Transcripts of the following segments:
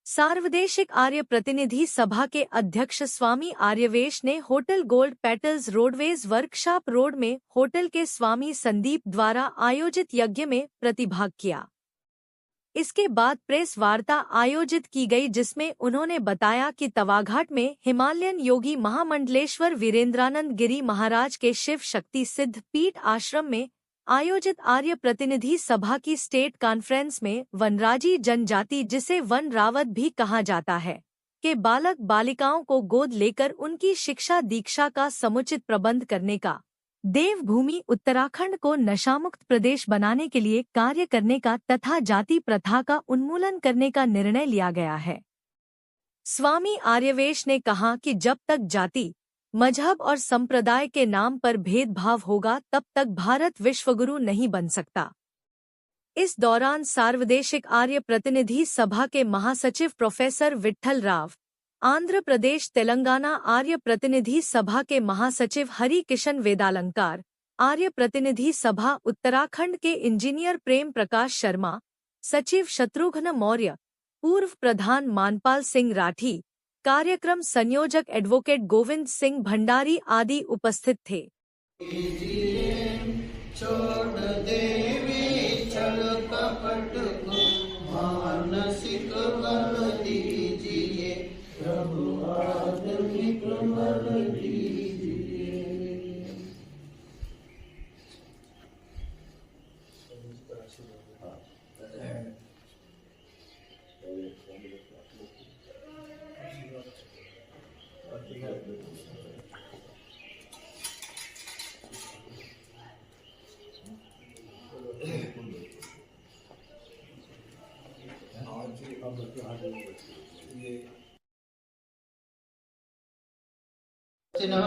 सार्वदेशिक आर्य प्रतिनिधि सभा के अध्यक्ष स्वामी आर्यवेश ने hotel gold petals roadways workshop road में होटल के स्वामी संदीप द्वारा आयोजित यज्ञ में प्रतिभाग किया। इसके बाद प्रेस वार्ता आयोजित की गई, जिसमें उन्होंने बताया कि तवाघाट में हिमालयन योगी महामंडलेश्वर वीरेंद्रानंद गिरी महाराज के शिव शक्ति सिद्ध पीठ आश्रम में आयोजित आर्य प्रतिनिधि सभा की स्टेट कॉन्फ्रेंस में वनराजी जनजाति, जिसे वन रावत भी कहा जाता है, के बालक बालिकाओं को गोद लेकर उनकी शिक्षा दीक्षा का समुचित प्रबंध करने का, देवभूमि उत्तराखंड को नशामुक्त प्रदेश बनाने के लिए कार्य करने का तथा जाति प्रथा का उन्मूलन करने का निर्णय लिया गया है। स्वामी आर्यवेश ने कहा कि जब तक जाति, मजहब और संप्रदाय के नाम पर भेदभाव होगा तब तक भारत विश्वगुरु नहीं बन सकता। इस दौरान सार्वदेशिक आर्य प्रतिनिधि सभा के महासचिव प्रोफेसर विट्ठल राव, आंध्र प्रदेश तेलंगाना आर्य प्रतिनिधि सभा के महासचिव हरि किशन वेदालंकार, आर्य प्रतिनिधि सभा उत्तराखंड के इंजीनियर प्रेम प्रकाश शर्मा, सचिव शत्रुघ्न मौर्य, पूर्व प्रधान मानपाल सिंह राठी, कार्यक्रम संयोजक एडवोकेट गोविंद सिंह भंडारी आदि उपस्थित थे।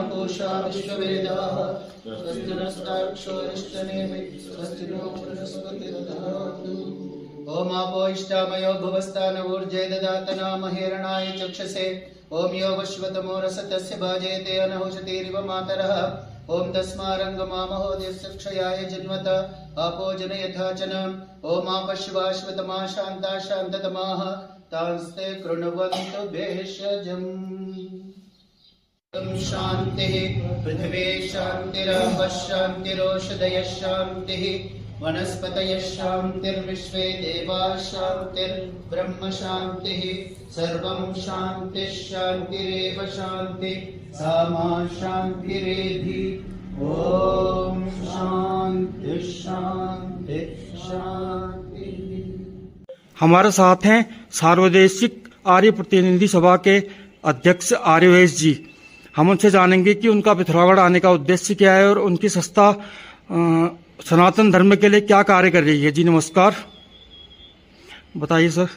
पूषा विश्ववेदाः स्वस्ति नस्ताक्षोरिष्टनेमि स्वस्ति नो बृहस्पतिर्दधातु। ओम आपो इष्टामयो भुवस्तानवूर्जे ददातना महेरणाय चक्षसे। ओम यो वश्वतमो रसतस्य भाजेते अनहुषतिरिव मातरः। ओम तस्मारंगमामहो देशक्षयाय जन्मत आपो जनयथाचनम्। ओम आपश्वाश्वतमा शान्ता शान्ततमाः तांस्ते कृण्वन्तु भेषजम्। शांति पृथ्वी शांतिरापः शांतिरोषधयः शांतिः वनस्पतयः शांतिर्विश्वे देवाः शांतिर्ब्रह्म शांतिः सर्वं शांतिः शांतिरेव शांति सामा शांतिरेधि। ओम शांति शांति शांति। हमारे साथ हैं सार्वदेशिक आर्य प्रतिनिधि सभा के अध्यक्ष आर्यवेश जी। हम उनसे जानेंगे कि उनका पिथौरागढ़ आने का उद्देश्य क्या है और उनकी संस्था सनातन धर्म के लिए क्या कार्य कर रही है। जी नमस्कार, बताइए सर।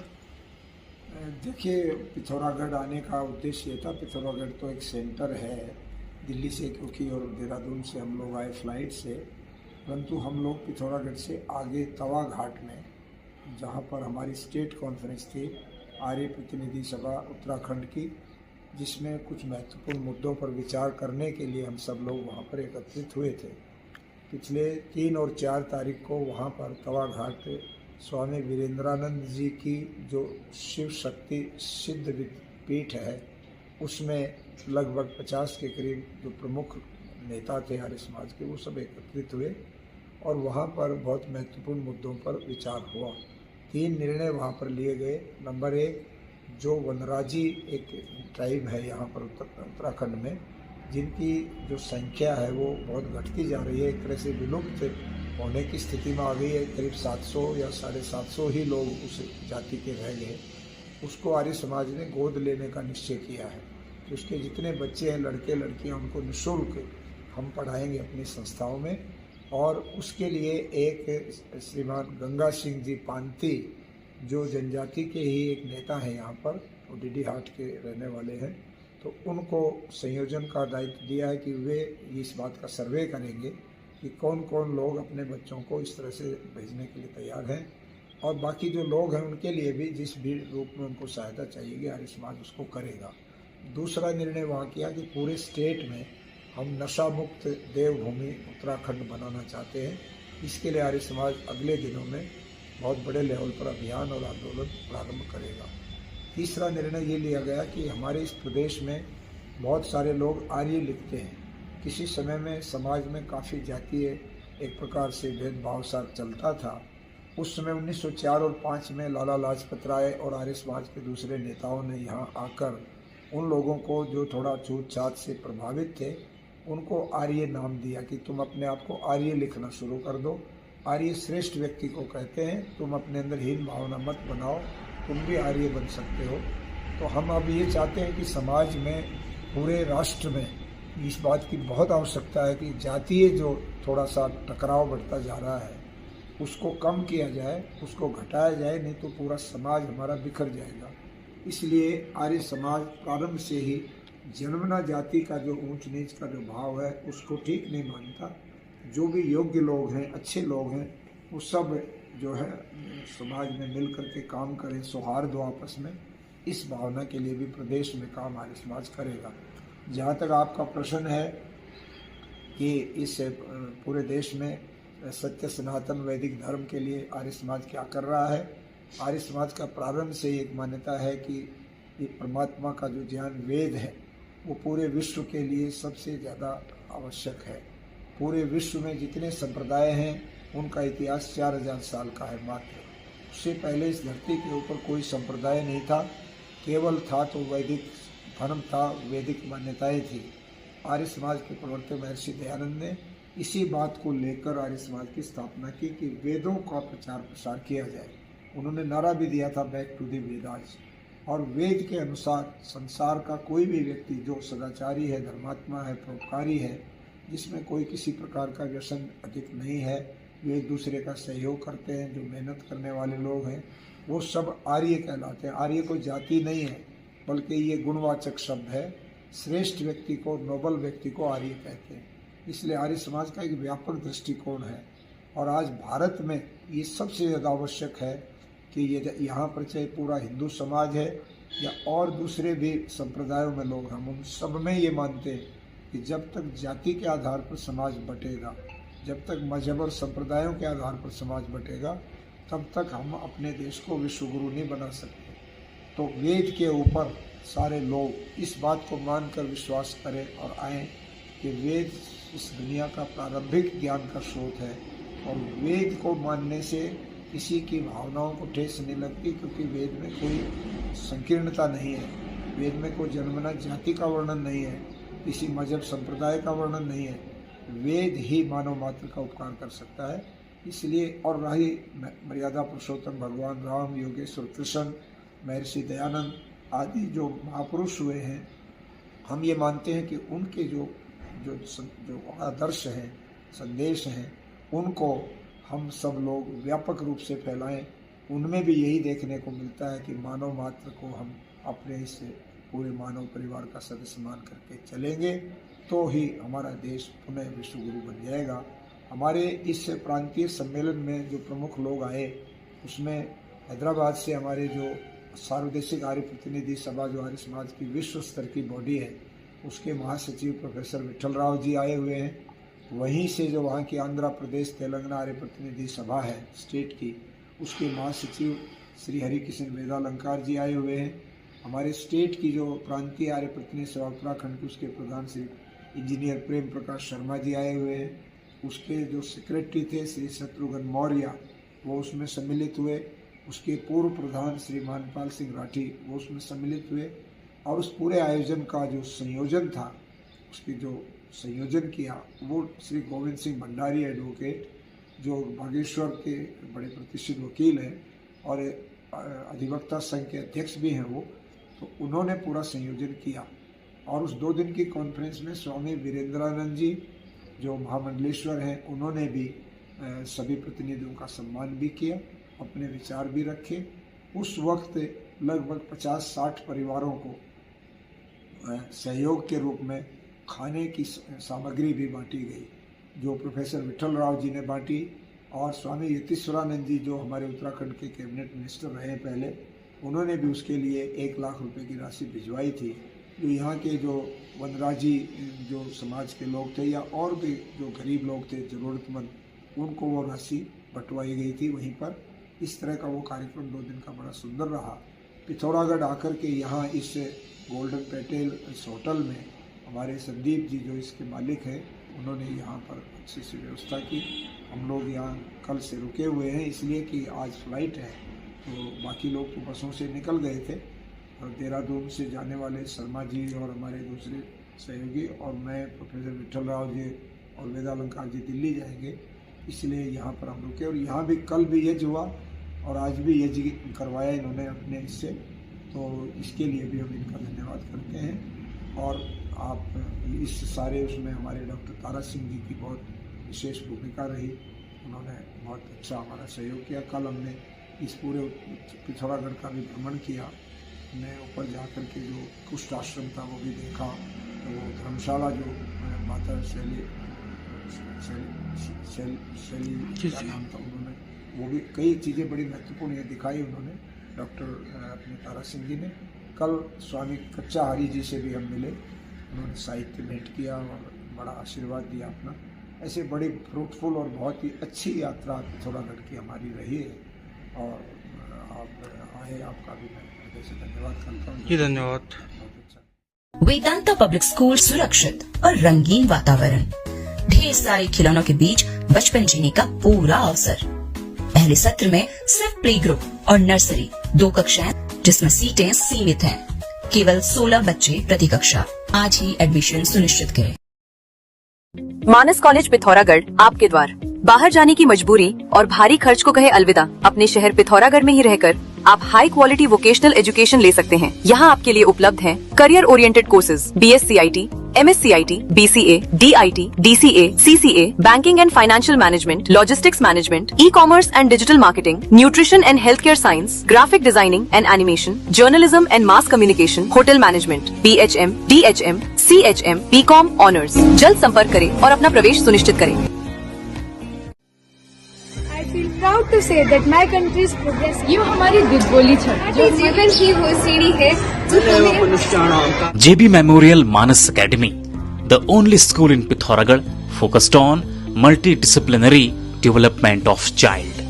देखिए, पिथौरागढ़ आने का उद्देश्य ये था। पिथौरागढ़ तो एक सेंटर है दिल्ली से, क्योंकि और देहरादून से हम लोग आए फ्लाइट से, परंतु हम लोग पिथौरागढ़ से आगे तवा घाट में, जहाँ पर हमारी स्टेट कॉन्फ्रेंस थी आर्य प्रतिनिधि सभा उत्तराखंड की, जिसमें कुछ महत्वपूर्ण मुद्दों पर विचार करने के लिए हम सब लोग वहाँ पर एकत्रित हुए थे। पिछले 3 और 4 तारीख को वहाँ पर तवा घाट स्वामी वीरेंद्रानंद जी की जो शिव शक्ति सिद्ध पीठ है, उसमें लगभग 50 के करीब जो प्रमुख नेता थे आर्य समाज के, वो सब एकत्रित हुए और वहाँ पर बहुत महत्वपूर्ण मुद्दों पर विचार हुआ। 3 निर्णय वहाँ पर लिए गए। नंबर 1, जो वनराजी एक ट्राइब है यहाँ पर उत्तराखंड में, जिनकी जो संख्या है वो बहुत घटती जा रही है, एक तरह से विलुप्त होने की स्थिति में आ गई है। करीब 700 या 750 ही लोग उस जाति के रह गए। उसको आर्य समाज ने गोद लेने का निश्चय किया है। तो उसके जितने बच्चे हैं, लड़के लड़कियाँ, उनको निःशुल्क हम पढ़ाएंगे अपनी संस्थाओं में। और उसके लिए एक श्रीमान गंगा सिंह जी पांती, जो जनजाति के ही एक नेता हैं यहाँ पर, वो डीडी हाट के रहने वाले हैं, तो उनको संयोजन का दायित्व दिया है कि वे इस बात का सर्वे करेंगे कि कौन कौन लोग अपने बच्चों को इस तरह से भेजने के लिए तैयार हैं, और बाकी जो लोग हैं उनके लिए भी जिस भी रूप में उनको सहायता चाहिए आर्य समाज उसको करेगा। दूसरा निर्णय वहाँ किया कि पूरे स्टेट में हम नशा मुक्त देवभूमि उत्तराखंड बनाना चाहते हैं। इसके लिए आर्य समाज अगले दिनों में बहुत बड़े लेवल पर अभियान और आंदोलन प्रारंभ करेगा। तीसरा निर्णय ये लिया गया कि हमारे इस प्रदेश में बहुत सारे लोग आर्य लिखते हैं। किसी समय में समाज में काफ़ी जातीय एक प्रकार से भेदभाव सा चलता था। उस समय 1904 और 5 में लाला लाजपत राय और आर्य समाज के दूसरे नेताओं ने यहाँ आकर उन लोगों को जो थोड़ा छूत छात से प्रभावित थे उनको आर्य नाम दिया कि तुम अपने आप को आर्य लिखना शुरू कर दो। आर्य श्रेष्ठ व्यक्ति को कहते हैं, तुम अपने अंदर हीन भावना मत बनाओ, तुम भी आर्य बन सकते हो। तो हम अब ये चाहते हैं कि समाज में, पूरे राष्ट्र में इस बात की बहुत आवश्यकता है कि जातीय जो थोड़ा सा टकराव बढ़ता जा रहा है उसको कम किया जाए, उसको घटाया जाए, नहीं तो पूरा समाज हमारा बिखर जाएगा। इसलिए आर्य समाज प्रारंभ से ही जन्मना जाति का जो ऊंच नीच का जो भाव है उसको ठीक नहीं मानता। जो भी योग्य लोग हैं, अच्छे लोग हैं, वो सब जो है समाज में मिल करके काम करें, सौहार्द हो आपस में। इस भावना के लिए भी प्रदेश में काम आर्य समाज करेगा। जहाँ तक आपका प्रश्न है कि इस पूरे देश में सत्य सनातन वैदिक धर्म के लिए आर्य समाज क्या कर रहा है, आर्य समाज का प्रारंभ से एक मान्यता है कि ये परमात्मा का जो ज्ञान वेद है वो पूरे विश्व के लिए सबसे ज़्यादा आवश्यक है। पूरे विश्व में जितने संप्रदाय हैं उनका इतिहास 4000 साल का है मात्र। उससे पहले इस धरती के ऊपर कोई संप्रदाय नहीं था, केवल था तो वैदिक धर्म था, वैदिक मान्यताएं थी। आर्य समाज के प्रवर्तक महर्षि दयानंद ने इसी बात को लेकर आर्य समाज की स्थापना की कि वेदों का प्रचार प्रसार किया जाए। उन्होंने नारा भी दिया था, बैक टू द वेदास। और वेद के अनुसार संसार का कोई भी व्यक्ति जो सदाचारी है, धर्मात्मा है, परोपकारी है, जिसमें कोई किसी प्रकार का व्यसन अधिक नहीं है, जो एक दूसरे का सहयोग करते हैं, जो मेहनत करने वाले लोग हैं, वो सब आर्य कहलाते हैं। आर्य कोई जाति नहीं है, बल्कि ये गुणवाचक शब्द है। श्रेष्ठ व्यक्ति को, नोबल व्यक्ति को आर्य कहते हैं। इसलिए आर्य समाज का एक व्यापक दृष्टिकोण है। और आज भारत में ये सबसे ज़्यादा आवश्यक है कि ये यहाँ पर चाहे पूरा हिंदू समाज है या और दूसरे भी संप्रदायों में लोग, हम उन सब में ये मानते हैं कि जब तक जाति के आधार पर समाज बटेगा, जब तक मजहब और संप्रदायों के आधार पर समाज बटेगा, तब तक हम अपने देश को विश्वगुरु नहीं बना सकते। तो वेद के ऊपर सारे लोग इस बात को मानकर विश्वास करें और आएँ कि वेद इस दुनिया का प्रारंभिक ज्ञान का स्रोत है। और वेद को मानने से किसी की भावनाओं को ठेस नहीं लगती, क्योंकि वेद में कोई संकीर्णता नहीं है, वेद में कोई जन्मना जाति का वर्णन नहीं है, किसी मजहब संप्रदाय का वर्णन नहीं है। वेद ही मानव मात्र का उपकार कर सकता है। इसलिए और रही मर्यादा पुरुषोत्तम भगवान राम, योगेश्वर कृष्ण, महर्षि दयानंद आदि जो महापुरुष हुए हैं, हम ये मानते हैं कि उनके जो आदर्श हैं, संदेश हैं, उनको हम सब लोग व्यापक रूप से फैलाएं। उनमें भी यही देखने को मिलता है कि मानव मात्र को हम अपने इस पूरे मानव परिवार का सदस्य मान करके चलेंगे तो ही हमारा देश पुनः विश्वगुरु बन जाएगा। हमारे इस प्रांतीय सम्मेलन में जो प्रमुख लोग आए, उसमें हैदराबाद से हमारे जो सार्वदेशिक आर्य प्रतिनिधि सभा, जो आर्य समाज की विश्व स्तर की बॉडी है, उसके महासचिव प्रोफेसर विठल राव जी आए हुए हैं। वहीं से जो वहाँ की आंध्र प्रदेश तेलंगाना आर्य प्रतिनिधि सभा है स्टेट की, उसके महासचिव श्री हरिकिशन वेदालंकार जी आए हुए हैं। हमारे स्टेट की जो प्रांतीय आर्य प्रतिनिधि सभा उत्तराखंड की, उसके प्रधान श्री इंजीनियर प्रेम प्रकाश शर्मा जी आए हुए हैं। उसके जो सेक्रेटरी थे श्री शत्रुघ्न मौर्य, वो उसमें सम्मिलित हुए। उसके पूर्व प्रधान श्री मानपाल सिंह राठी, वो उसमें सम्मिलित हुए। और उस पूरे आयोजन का जो संयोजन था, उसकी जो संयोजन किया, वो श्री गोविंद सिंह भंडारी एडवोकेट, जो बागेश्वर के बड़े प्रतिष्ठित वकील हैं और अधिवक्ता संघ के अध्यक्ष भी हैं वो, तो उन्होंने पूरा संयोजन किया। और उस 2 दिन की कॉन्फ्रेंस में स्वामी वीरेंद्रानंद जी जो महामंडलेश्वर हैं, उन्होंने भी सभी प्रतिनिधियों का सम्मान भी किया, अपने विचार भी रखे। उस वक्त लगभग 50-60 परिवारों को सहयोग के रूप में खाने की सामग्री भी बांटी गई, जो प्रोफेसर विठल राव जी ने बांटी। और स्वामी यतीश्वरानंद जी जो हमारे उत्तराखंड के कैबिनेट मिनिस्टर रहे पहले, उन्होंने भी उसके लिए 1 लाख रुपए की राशि भिजवाई थी। जो यहाँ के जो वनराजी जो समाज के लोग थे या और भी जो गरीब लोग थे ज़रूरतमंद, उनको वो राशि बंटवाई गई थी वहीं पर। इस तरह का वो कार्यक्रम 2 दिन का बड़ा सुंदर रहा। पिथौरागढ़ आकर के यहाँ इस गोल्डन पेटल इस होटल में हमारे संदीप जी जो इसके मालिक हैं उन्होंने यहाँ पर अच्छी सी व्यवस्था की। हम लोग यहाँ कल से रुके हुए हैं इसलिए कि आज फ्लाइट है, तो बाकी लोग तो बसों से निकल गए थे और देहरादून से जाने वाले शर्मा जी और हमारे दूसरे सहयोगी और मैं प्रोफेसर विठल राव जी और वेदालंकार जी दिल्ली जाएंगे, इसलिए यहाँ पर हम रुके। और यहाँ भी कल भी यज्ञ हुआ और आज भी यज्ञ करवाया इन्होंने अपने इससे, तो इसके लिए भी हम इनका धन्यवाद करते हैं। और आप इस सारे उसमें हमारे डॉक्टर तारा सिंह जी की बहुत विशेष भूमिका रही, उन्होंने बहुत अच्छा हमारा सहयोग किया। कल हमने इस पूरे पिथौरागढ़ का भी भ्रमण किया, हमने ऊपर जा कर के जो कुष्ठ आश्रम था वो भी देखा, तो वो धर्मशाला जो माता शैली क्या नाम था उन्होंने, वो भी कई चीज़ें बड़ी महत्वपूर्ण ये दिखाई उन्होंने डॉक्टर अपने तारा सिंह जी ने। कल स्वामी कच्चा हरी जी से भी हम मिले, उन्होंने साहित्य भेंट किया और बड़ा आशीर्वाद दिया अपना। ऐसे बड़ी फ्रूटफुल और बहुत ही अच्छी यात्रा पिथौरागढ़ की हमारी रही है और आप आए, आपका भी मैं हृदय से धन्यवाद करता हूँ। जी धन्यवाद। बहुत अच्छा। वेदांता पब्लिक स्कूल सुरक्षित और रंगीन वातावरण, ढेर सारे खिलौनों के बीच बचपन जीने का पूरा अवसर। पहले सत्र में सिर्फ प्ले ग्रुप और नर्सरी 2 कक्षाएं जिसमें सीटें सीमित हैं। केवल 16 बच्चे प्रति कक्षा। आज ही एडमिशन सुनिश्चित करें। मानस कॉलेज पिथौरागढ़ आपके द्वार। बाहर जाने की मजबूरी और भारी खर्च को कहे अलविदा, अपने शहर पिथौरागढ़ में ही रहकर आप हाई क्वालिटी वोकेशनल एजुकेशन ले सकते हैं। यहाँ आपके लिए उपलब्ध हैं career oriented courses BSc-IT, MSc-IT, BCA, DIT, DCA, CCA, banking and financial management, logistics management, e-commerce and digital marketing, nutrition and health care science, graphic designing and animation, journalism and mass communication, hotel management, BHM, DHM, CHM, BCom honours. जल्द संपर्क करें और अपना प्रवेश सुनिश्चित करें। I feel proud to say that my country is progressing. ये हमारी दिलबोली छड़ जो जीवन की वो सीढ़ी है जो हमें JB Memorial Manas Academy, the only school in Pithoragarh focused on multidisciplinary development of child.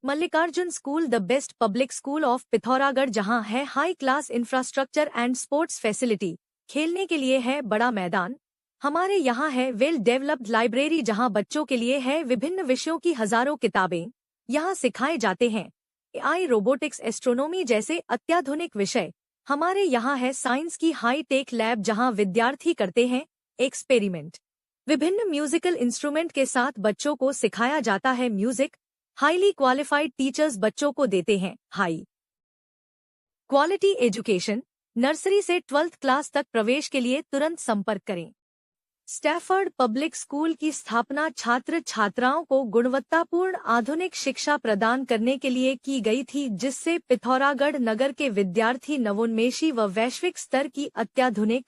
Mallikarjun school the best public school of Pithoragarh, जहां है high class infrastructure and sports facility, खेलने के लिए है बड़ा मैदान। हमारे यहाँ है वेल डेवलप्ड लाइब्रेरी, जहाँ बच्चों के लिए है विभिन्न विषयों की हजारों किताबें। यहाँ सिखाए जाते हैं AI, रोबोटिक्स, एस्ट्रोनॉमी जैसे अत्याधुनिक विषय। हमारे यहाँ है साइंस की हाई टेक लैब, जहाँ विद्यार्थी करते हैं एक्सपेरिमेंट। विभिन्न म्यूजिकल इंस्ट्रूमेंट के साथ बच्चों को सिखाया जाता है म्यूजिक। हाईली क्वालिफाइड टीचर्स बच्चों को देते हैं हाई क्वालिटी एजुकेशन। नर्सरी से 12th क्लास तक प्रवेश के लिए तुरंत संपर्क करें। स्टैफर्ड पब्लिक स्कूल की स्थापना छात्र छात्राओं को गुणवत्तापूर्ण आधुनिक शिक्षा प्रदान करने के लिए की गई थी, जिससे पिथौरागढ़ नगर के विद्यार्थी नवोन्मेषी व वैश्विक स्तर की अत्याधुनिक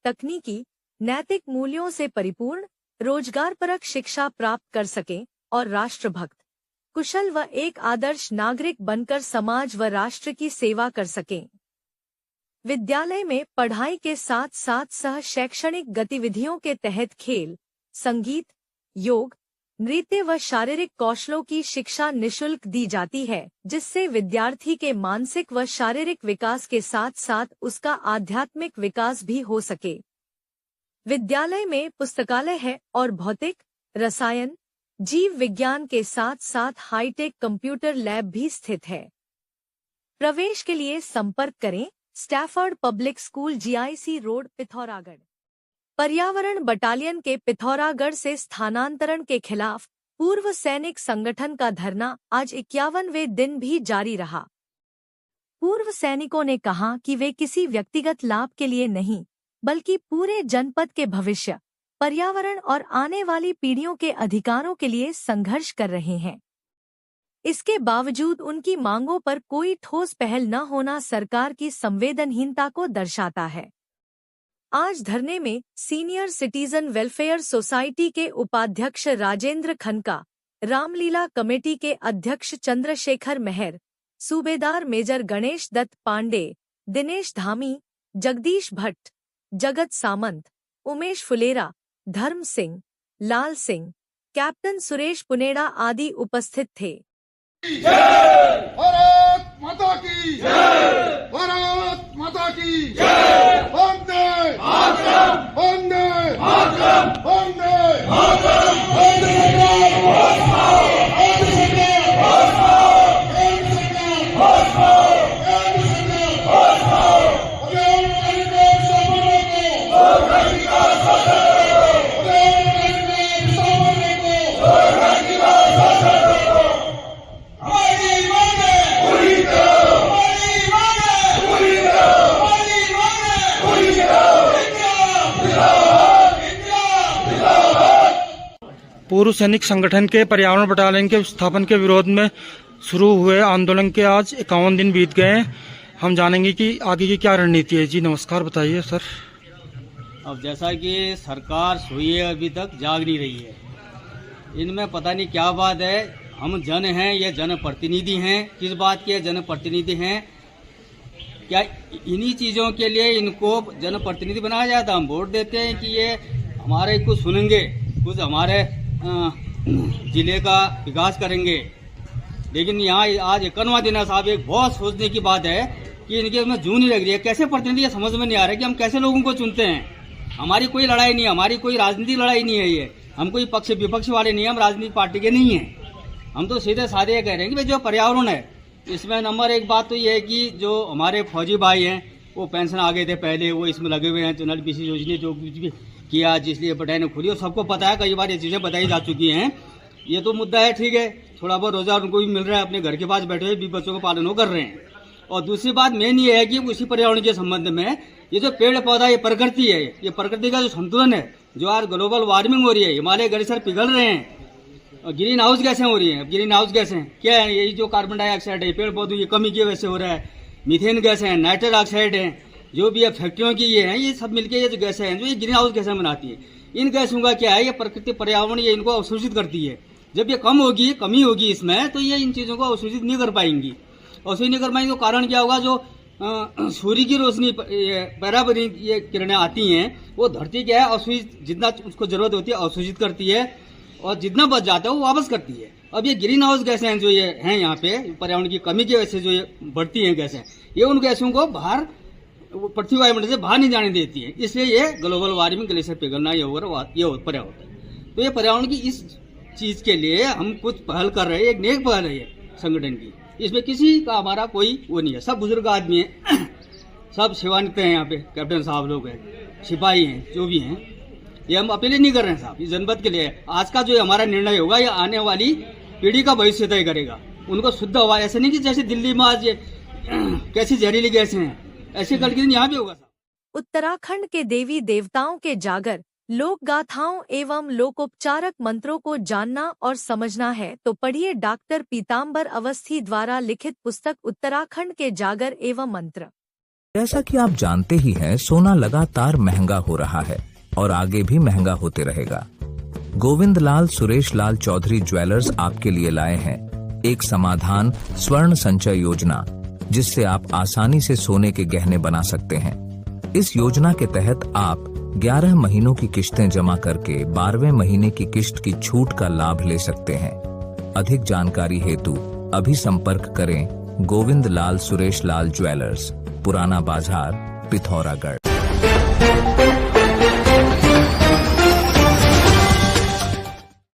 तकनीकी, नैतिक मूल्यों से परिपूर्ण, रोजगारपरक शिक्षा प्राप्त कर सकें और राष्ट्रभक्त, कुशल व एक आदर्श नागरिक बनकर समाज व राष्ट्र की सेवा कर सकें। विद्यालय में पढ़ाई के साथ साथ सह शैक्षणिक गतिविधियों के तहत खेल, संगीत, योग, नृत्य व शारीरिक कौशलों की शिक्षा निःशुल्क दी जाती है, जिससे विद्यार्थी के मानसिक व शारीरिक विकास के साथ साथ उसका आध्यात्मिक विकास भी हो सके। विद्यालय में पुस्तकालय है और भौतिक, रसायन, जीव विज्ञान के साथ साथ हाईटेक कंप्यूटर लैब भी स्थित है। प्रवेश के लिए संपर्क करें Stafford public school, GIC road, Pithoragarh. पर्यावरण बटालियन के पिथौरागढ़ से स्थानांतरण के खिलाफ पूर्व सैनिक संगठन का धरना आज 51वें दिन भी जारी रहा। पूर्व सैनिकों ने कहा कि वे किसी व्यक्तिगत लाभ के लिए नहीं, बल्कि पूरे जनपद के भविष्य, पर्यावरण और आने वाली पीढ़ियों के अधिकारों के लिए संघर्ष कर रहे हैं। इसके बावजूद उनकी मांगों पर कोई ठोस पहल न होना सरकार की संवेदनहीनता को दर्शाता है। आज धरने में सीनियर सिटीजन वेलफेयर सोसाइटी के उपाध्यक्ष राजेंद्र खनका, रामलीला कमेटी के अध्यक्ष चंद्रशेखर मेहर, सूबेदार मेजर गणेश दत्त पांडे, दिनेश धामी, जगदीश भट्ट, जगत सामंत, उमेश फुलेरा, धर्म सिंह, लाल सिंह, कैप्टन सुरेश पुनेड़ा आदि उपस्थित थे। भारत माता की जय। माता की जय। वंदे मातरम, वंदे मातरम, वंदे मातरम, वंदे पूर्व सैनिक संगठन के पर्यावरण बटालियन के स्थापन के विरोध में शुरू हुए आंदोलन के आज 51 दिन बीत गए हैं। हम जानेंगे कि आगे की क्या रणनीति है। जी नमस्कार, बताइए सर। अब जैसा कि सरकार सोई है, अभी तक जाग नहीं रही है। इनमें पता नहीं क्या बात है। हम जन हैं, ये जनप्रतिनिधि हैं। किस बात के जनप्रतिनिधि हैं? क्या इन्हीं चीज़ों के लिए इनको जनप्रतिनिधि बनाया जाता? हम वोट देते हैं कि ये हमारे कुछ सुनेंगे, कुछ हमारे जिले का विकास करेंगे। लेकिन यहाँ आज 51वां दिन है साहब। एक बहुत सोचने की बात है कि इनके उसमें जून नहीं लग रही है। कैसे प्रतिनिधि, समझ में नहीं आ रहा है कि हम कैसे लोगों को चुनते हैं। हमारी कोई लड़ाई नहीं है, हमारी कोई राजनीतिक लड़ाई नहीं है। ये हम कोई पक्ष विपक्ष वाले नहीं है, हम राजनीतिक पार्टी के नहीं हैं। हम तो सीधे साधे ये कह रहे हैं कि भाई जो पर्यावरण है, इसमें नंबर एक बात तो ये है कि जो हमारे फौजी भाई हैं वो पेंशन आ गए थे पहले, वो इसमें लगे हुए हैं। चुनाव बीसी योजना जो कुछ भी किया, जिसलिए पटाई खुली, और सबको पता है, कई बार ये चीज़ें बताई जा चुकी हैं। ये तो मुद्दा है, ठीक है, थोड़ा बहुत रोजगार उनको भी मिल रहा है, अपने घर के पास बैठे हुए भी बच्चों का पालन वो कर रहे हैं। और दूसरी बात मेन ये है कि उसी पर्यावरण के संबंध में ये जो पेड़ पौधा, ये प्रकृति है, ये प्रकृति का जो संतुलन है, जो आज ग्लोबल वार्मिंग हो रही है, हिमालय ग्लेशियर पिघल रहे हैं, और ग्रीन हाउस गैसें हो रही हैं। ग्रीन हाउस गैसें क्या है? यही जो कार्बन डाइऑक्साइड है, पेड़ पौधों की कमी की वजह से हो रहा है। मीथेन गैस है, नाइट्रस ऑक्साइड है, जो भी है फैक्ट्रियों की ये हैं, ये सब मिलकर ये जो गैसें हैं, जो ये ग्रीन हाउस गैसें बनाती है। इन गैसों का क्या है? ये प्रकृति पर्यावरण ये इनको अवशोषित करती है। जब ये कमी होगी इसमें, तो ये इन चीज़ों को अवशोषित नहीं कर पाएंगी। अवशोषित नहीं कर पाएंगे तो कारण क्या होगा? जो सूर्य की रोशनी, पैराबरी ये किरणें आती हैं, वो धरती क्या है, अवशोषित, जितना उसको जरूरत होती है अवशोषित करती है, और जितना बच जाता है वो वापस करती है। अब ये ग्रीन हाउस गैसें हैं जो ये हैं यहाँ पे, पर्यावरण की कमी की वजह से जो ये बढ़ती हैं गैसें, ये उन गैसों को बाहर पृथ्वी वायुमंडल से बाहर नहीं जाने देती है। इसलिए ये ग्लोबल वार्मिंग, ग्लेशियर पिघलना, ये पर्यावरण है। तो ये पर्यावरण की इस चीज के लिए हम कुछ पहल कर रहे हैं। एक नेक पहल है ये संगठन की, इसमें किसी का हमारा कोई वो नहीं है। सब बुजुर्ग आदमी हैं, सब सेवानिवृत्त हैं, यहाँ पे कैप्टन साहब लोग हैं, सिपाही हैं, जो भी हैं। ये हम अपील नहीं कर रहे हैं साहब, ये जनपद के लिए। आज का जो हमारा निर्णय होगा, ये आने वाली पीढ़ी का भविष्य तय करेगा। उनको शुद्ध हवा, ऐसे नहीं कि जैसे दिल्ली में आज ये कैसी जहरीली गैसें हैं, ऐसे कल के दिन यहाँ भी होगा साहब। उत्तराखंड के देवी देवताओं के जागर, लोक गाथाओं एवं लोकोपचारक मंत्रों को जानना और समझना है तो पढ़िए डॉक्टर पीताम्बर अवस्थी द्वारा लिखित पुस्तक उत्तराखंड के जागर एवं मंत्र। जैसा कि आप जानते ही हैं, सोना लगातार महंगा हो रहा है और आगे भी महंगा होते रहेगा। गोविंद लाल सुरेश लाल चौधरी ज्वेलर्स आपके लिए लाए हैं एक समाधान, स्वर्ण संचय योजना, जिससे आप आसानी से सोने के गहने बना सकते हैं। इस योजना के तहत आप 11 महीनों की किश्तें जमा करके 12वें महीने की किश्त की छूट का लाभ ले सकते हैं। अधिक जानकारी हेतु अभी संपर्क करें गोविंद लाल सुरेश लाल ज्वेलर्स, पुराना बाजार, पिथौरागढ़।